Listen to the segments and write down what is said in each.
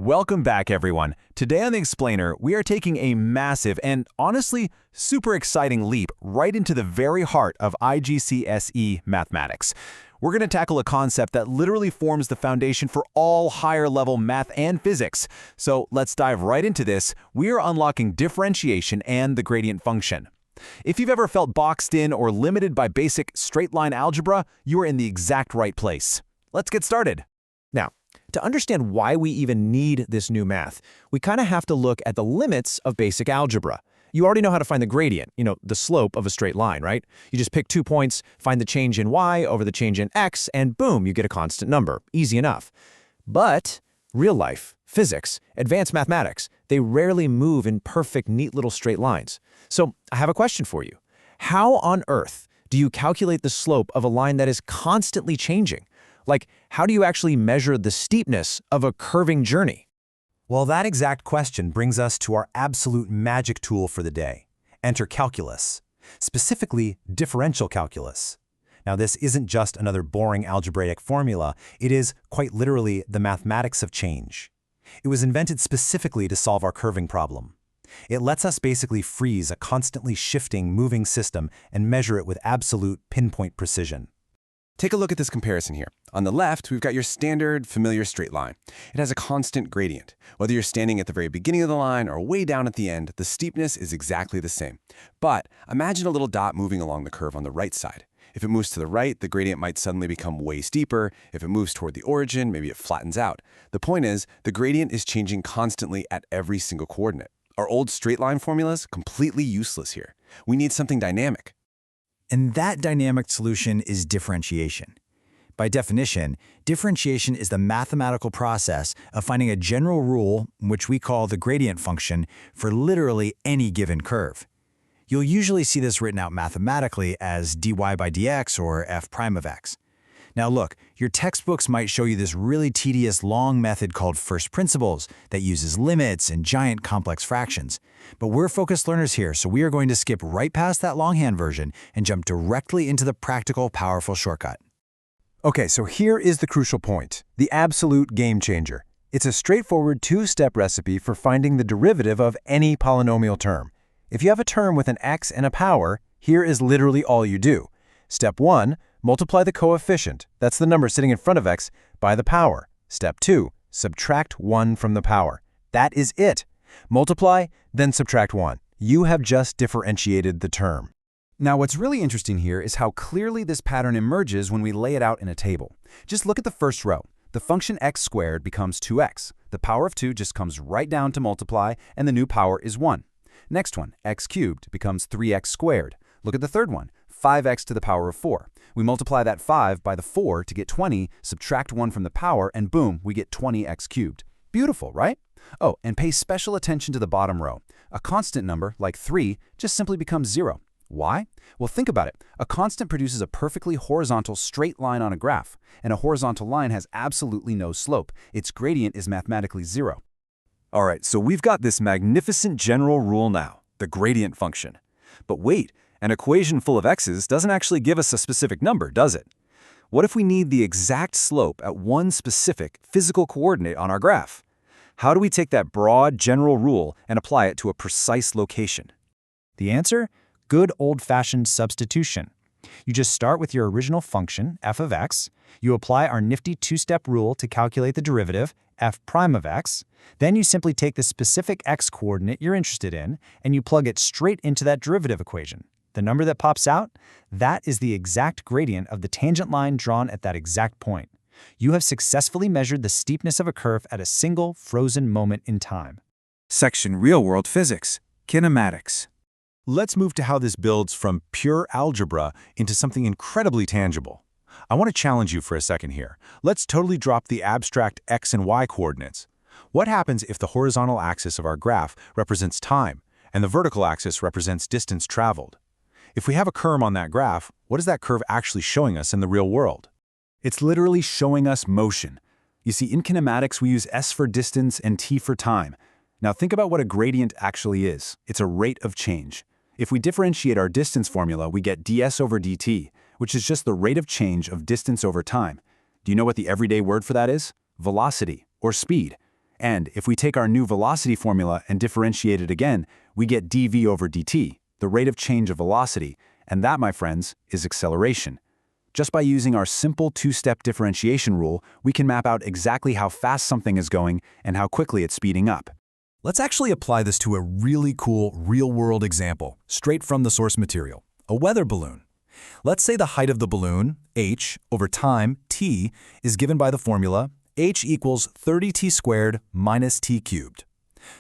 Welcome back, everyone. Today on The Explainer, we are taking a massive and honestly super exciting leap right into the very heart of IGCSE Mathematics. We're going to tackle a concept that literally forms the foundation for all higher-level math and physics. So let's dive right into this. We are unlocking differentiation and the gradient function. If you've ever felt boxed in or limited by basic straight-line algebra, you are in the exact right place. Let's get started. Now, to understand why we even need this new math, we kind of have to look at the limits of basic algebra. You already know how to find the gradient, the slope of a straight line, right? You just pick 2 points, find the change in y over the change in x, and boom, you get a constant number. Easy enough. But real life, physics, advanced mathematics, they rarely move in perfect, neat little straight lines. So I have a question for you. How on earth do you calculate the slope of a line that is constantly changing? Like, how do you actually measure the steepness of a curving journey? Well, that exact question brings us to our absolute magic tool for the day. Enter calculus, specifically differential calculus. Now, this isn't just another boring algebraic formula. It is, quite literally, the mathematics of change. It was invented specifically to solve our curving problem. It lets us basically freeze a constantly shifting, moving system and measure it with absolute pinpoint precision. Take a look at this comparison here. On the left, we've got your standard, familiar straight line. It has a constant gradient. Whether you're standing at the very beginning of the line or way down at the end, the steepness is exactly the same. But imagine a little dot moving along the curve on the right side. If it moves to the right, the gradient might suddenly become way steeper. If it moves toward the origin, maybe it flattens out. The point is, the gradient is changing constantly at every single coordinate. Our old straight line formulas, completely useless here. We need something dynamic. And that dynamic solution is differentiation. By definition, differentiation is the mathematical process of finding a general rule, which we call the gradient function, for literally any given curve. You'll usually see this written out mathematically as dy by dx or f prime of x. Now look, your textbooks might show you this really tedious long method called first principles that uses limits and giant complex fractions. But we're focused learners here, so we are going to skip right past that longhand version and jump directly into the practical, powerful shortcut. Okay, so here is the crucial point, the absolute game changer. It's a straightforward two-step recipe for finding the derivative of any polynomial term. If you have a term with an x and a power, here is literally all you do. Step 1, multiply the coefficient, that's the number sitting in front of x, by the power. Step 2, subtract 1 from the power. That is it. Multiply, then subtract 1. You have just differentiated the term. Now, what's really interesting here is how clearly this pattern emerges when we lay it out in a table. Just look at the first row. The function x squared becomes 2x. The power of 2 just comes right down to multiply, and the new power is 1. Next one, x cubed, becomes 3x squared. Look at the third one, 5x to the power of 4. We multiply that 5 by the 4 to get 20, subtract 1 from the power, and boom, we get 20x cubed. Beautiful, right? Oh, and pay special attention to the bottom row. A constant number, like 3, just simply becomes 0. Why? Well, think about it. A constant produces a perfectly horizontal straight line on a graph, and a horizontal line has absolutely no slope. Its gradient is mathematically 0. All right, so we've got this magnificent general rule now, the gradient function. But wait, an equation full of x's doesn't actually give us a specific number, does it? What if we need the exact slope at one specific physical coordinate on our graph? How do we take that broad general rule and apply it to a precise location? The answer? Good old-fashioned substitution. You just start with your original function, f of x. You apply our nifty two-step rule to calculate the derivative, f prime of x. Then you simply take the specific x-coordinate you're interested in, and you plug it straight into that derivative equation. The number that pops out, that is the exact gradient of the tangent line drawn at that exact point. You have successfully measured the steepness of a curve at a single frozen moment in time. Section Real-World Physics, Kinematics. Let's move to how this builds from pure algebra into something incredibly tangible. I want to challenge you for a second here. Let's totally drop the abstract x and y coordinates. What happens if the horizontal axis of our graph represents time and the vertical axis represents distance traveled? If we have a curve on that graph, what is that curve actually showing us in the real world? It's literally showing us motion. You see, in kinematics, we use s for distance and t for time. Now think about what a gradient actually is. It's a rate of change. If we differentiate our distance formula, we get ds over dt, which is just the rate of change of distance over time. Do you know what the everyday word for that is? Velocity, or speed. And if we take our new velocity formula and differentiate it again, we get dv over dt, the rate of change of velocity, and that, my friends, is acceleration. Just by using our simple two-step differentiation rule, we can map out exactly how fast something is going and how quickly it's speeding up. Let's actually apply this to a really cool real-world example, straight from the source material, a weather balloon. Let's say the height of the balloon, h, over time, t, is given by the formula h equals 30t squared minus t cubed.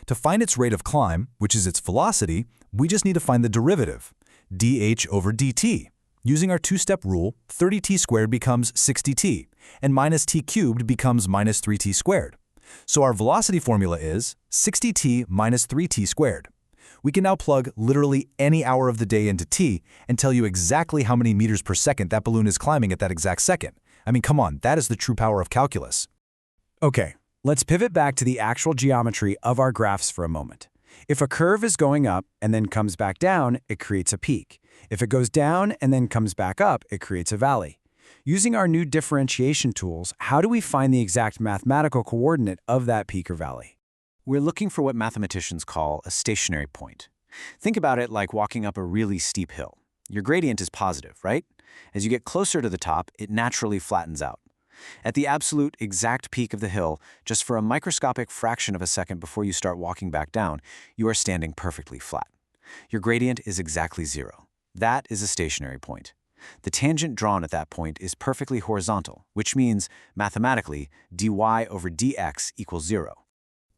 To find its rate of climb, which is its velocity, we just need to find the derivative, dh over dt. Using our two-step rule, 30t squared becomes 60t, and minus t cubed becomes minus 3t squared. So our velocity formula is 60t minus 3t squared. We can now plug literally any hour of the day into t and tell you exactly how many meters per second that balloon is climbing at that exact second. I mean, come on, that is the true power of calculus. Okay, let's pivot back to the actual geometry of our graphs for a moment. If a curve is going up and then comes back down, it creates a peak. If it goes down and then comes back up, it creates a valley. Using our new differentiation tools, how do we find the exact mathematical coordinate of that peak or valley? We're looking for what mathematicians call a stationary point. Think about it like walking up a really steep hill. Your gradient is positive, right? As you get closer to the top, it naturally flattens out. At the absolute exact peak of the hill, just for a microscopic fraction of a second before you start walking back down, you are standing perfectly flat. Your gradient is exactly zero. That is a stationary point. The tangent drawn at that point is perfectly horizontal, which means, mathematically, dy over dx equals 0.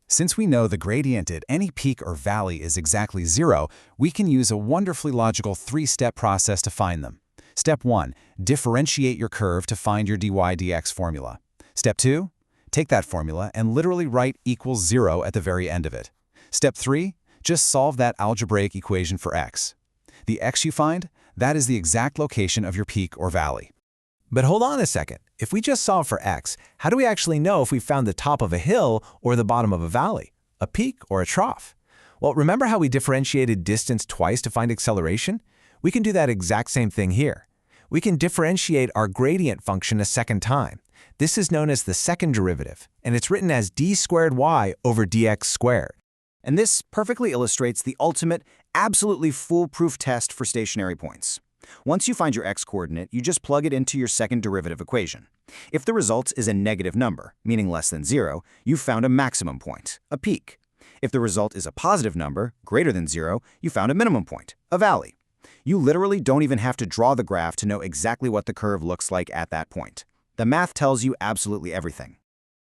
Since we know the gradient at any peak or valley is exactly 0, we can use a wonderfully logical three-step process to find them. Step 1. Differentiate your curve to find your dy dx formula. Step 2. Take that formula and literally write equals 0 at the very end of it. Step 3. Just solve that algebraic equation for x. The x you find, that is the exact location of your peak or valley. But hold on a second. If we just solve for x, how do we actually know if we found the top of a hill or the bottom of a valley, a peak or a trough? Well, remember how we differentiated distance twice to find acceleration? We can do that exact same thing here. We can differentiate our gradient function a second time. This is known as the second derivative, and it's written as d squared y over dx squared. And this perfectly illustrates the ultimate, absolutely foolproof test for stationary points. Once you find your x-coordinate, you just plug it into your second derivative equation. If the result is a negative number, meaning less than 0, you've found a maximum point, a peak. If the result is a positive number, greater than 0, you found a minimum point, a valley. You literally don't even have to draw the graph to know exactly what the curve looks like at that point. The math tells you absolutely everything.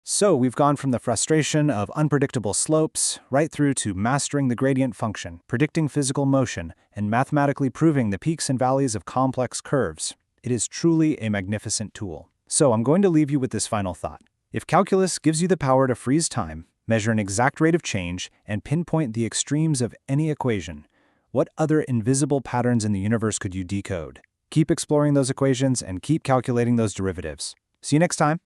So we've gone from the frustration of unpredictable slopes right through to mastering the gradient function, predicting physical motion, and mathematically proving the peaks and valleys of complex curves. It is truly a magnificent tool. So I'm going to leave you with this final thought. If calculus gives you the power to freeze time, measure an exact rate of change, and pinpoint the extremes of any equation, what other invisible patterns in the universe could you decode? Keep exploring those equations and keep calculating those derivatives. See you next time.